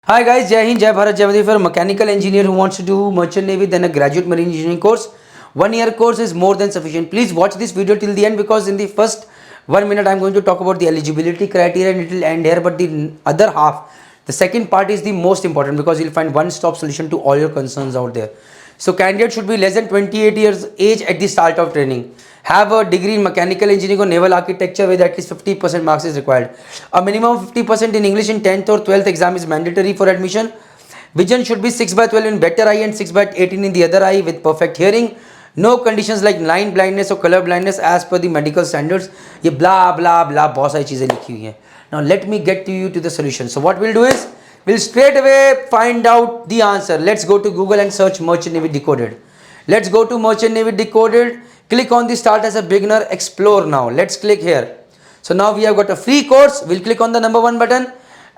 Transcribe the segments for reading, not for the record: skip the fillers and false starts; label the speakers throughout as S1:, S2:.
S1: Hi guys, Jai Hind, Jai Bharat, Jai Modi. For a mechanical engineer who wants to do merchant navy, then a graduate marine engineering course, 1 year course is more than sufficient. Please watch this video till the end because in the first 1 minute I'm going to talk about the eligibility criteria and it will end here. But the other half, the second part is the most important because you'll find one-stop solution to all your concerns out there. So candidate should be less than 28 years age at the start of training. Have a degree in mechanical engineering or naval architecture with at least 50% marks is required. A minimum of 50% in English in 10th or 12th exam is mandatory for admission. Vision should be 6/12 in better eye and 6/18 in the other eye with perfect hearing. No conditions like line blindness or color blindness as per the medical standards. ये blah blah blah बहुत सारी चीज़ें लिखी हुई हैं. Now let me get to you to the solution. So what we'll do is we'll straight away find out the answer. Let's go to Google and search Merchant Navy Decoded. Let's go to Merchant Navy Decoded. Click on the start as a beginner, explore now. Let's click here. So now we have got a free course. We'll click on the number 1 button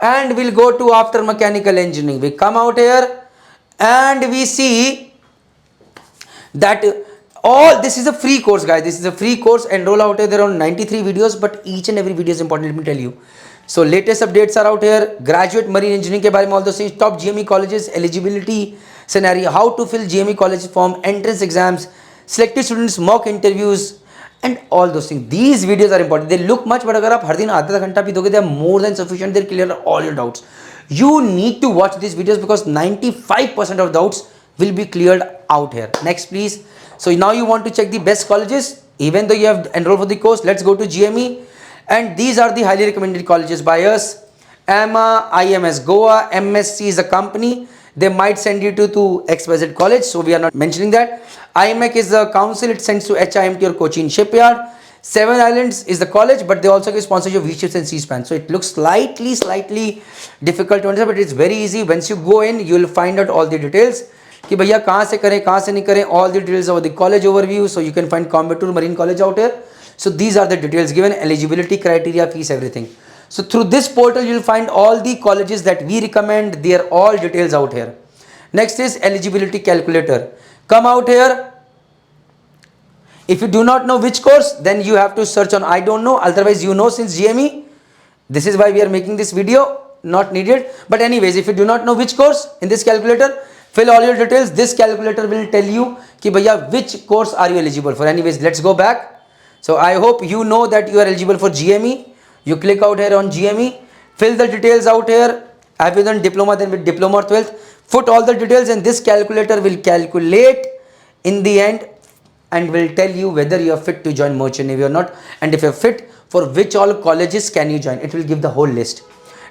S1: and we'll go to after mechanical engineering. We come out here and we see that all this is a free course, guys. This is a free course. Enroll out here. There are 93 videos, but each and every video is important. Let me tell you. So latest updates are out here. Graduate marine engineering के बारे में all those things. Top GME colleges, eligibility scenario, how to fill GME college form, entrance exams, selected students, mock interviews, and all those things. These videos are important. They look much, but अगर आप हर दिन आधा घंटा भी दोगे, they are more than sufficient. They clear all your doubts. You need to watch these videos because 95% of doubts will be cleared out here. Next, please. So now you want to check the best colleges. Even though you have enrolled for the course, let's go to GME. And these are the highly recommended colleges by us. AMA, IMS Goa, MSC is a company. They might send you to XYZ college, so we are not mentioning that. IMEC is the council, it sends to HIMT or Cochin Shipyard. Seven Islands is the college, but they also give sponsorship of V-Ships and C-SPAN. So it looks slightly difficult to understand, but it's very easy. Once you go in, you will find out all the details. कि भैया कहाँ से करें कहाँ से नहीं करें, all the details of the college overview. So you can find Coimbatore Marine College out here. So these are the details given, eligibility criteria, fees, everything. So through this portal you will find all the colleges that we recommend. They are all details out here. Next is eligibility calculator. Come out here. If you do not know which course, then you have to search on I don't know. Otherwise you know since GME. This is why we are making this video. Not needed. But anyways, if you do not know which course in this calculator, fill all your details. This calculator will tell you कि भैया which course are you eligible for. Anyways, let's go back. So I hope you know that you are eligible for GME. You click out here on GME, fill the details out here. Have you done diploma, then with diploma or 12th, put all the details and this calculator will calculate in the end and will tell you whether you are fit to join Merchant Navy or not, and if you are fit, for which all colleges can you join. It will give the whole list.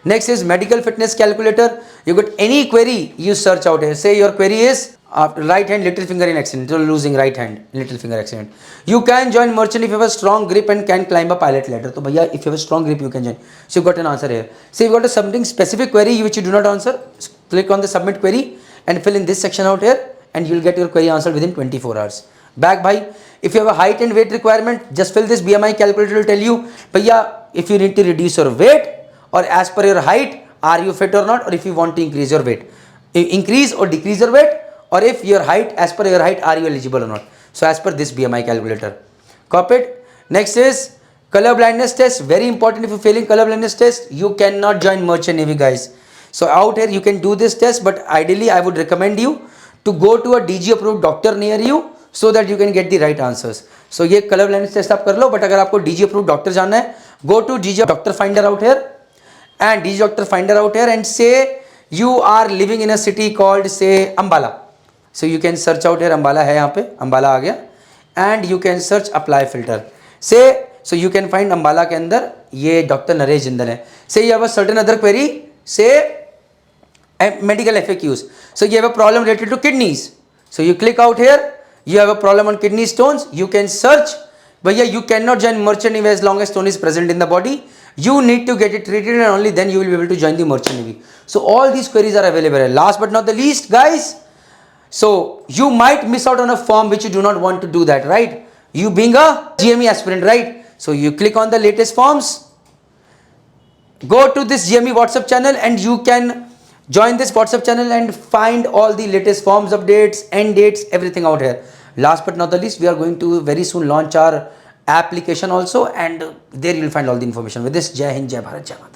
S1: Next is medical fitness calculator. You got any query, you search out here. Say your query is right hand little finger in accident, you're losing right hand little finger accident. You can join merchant if you have a strong grip and can climb a pilot ladder. So bhaiya, if you have a strong grip, you can join. So you've got an answer here. Say you've got a something specific query which you do not answer, click on the submit query and fill in this section out here and you'll get your query answered within 24 hours. Back bhai, if you have a height and weight requirement, just fill this BMI calculator will tell you, bhaiya, if you need to reduce your weight or as per your height, are you fit or not, or if you want to increase your weight, increase or decrease your weight, or if your height, as per your height, are you eligible or not. So as per this BMI calculator. Copy it. Next is color blindness test. Very important. If you failing color blindness test, you cannot join Merchant Navy, guys. So out here you can do this test, but ideally I would recommend you to go to a DG approved doctor near you so that you can get the right answers. So ये color blindness test आप कर लो, but अगर आपको DG approved doctor जाना है, go to DG doctor finder out here and DG doctor finder out here and say you are living in a city called say Ambala. So you can search out here, Ambala है यहाँ पे, Ambala आ गया, and you can search apply filter. Say, so you can find Ambala के अंदर ये doctor Naresh Jindal है. Say you have a certain other query, say medical FAQs. So you have a problem related to kidneys. So you click out here, you have a problem on kidney stones, you can search, but yeah, you cannot join Merchant Navy as long as stone is present in the body. You need to get it treated and only then you will be able to join the Merchant Navy. So all these queries are available. Last but not the least, guys, so you might miss out on a form which you do not want to do that, right? You being a GME aspirant, right? So you click on the latest forms, go to this GME WhatsApp channel and you can join this WhatsApp channel and find all the latest forms updates, end dates, everything out here. Last but not the least, we are going to very soon launch our application also, and there you will find all the information. With this, Jai Hind, Jai Bharat, Jai Mata.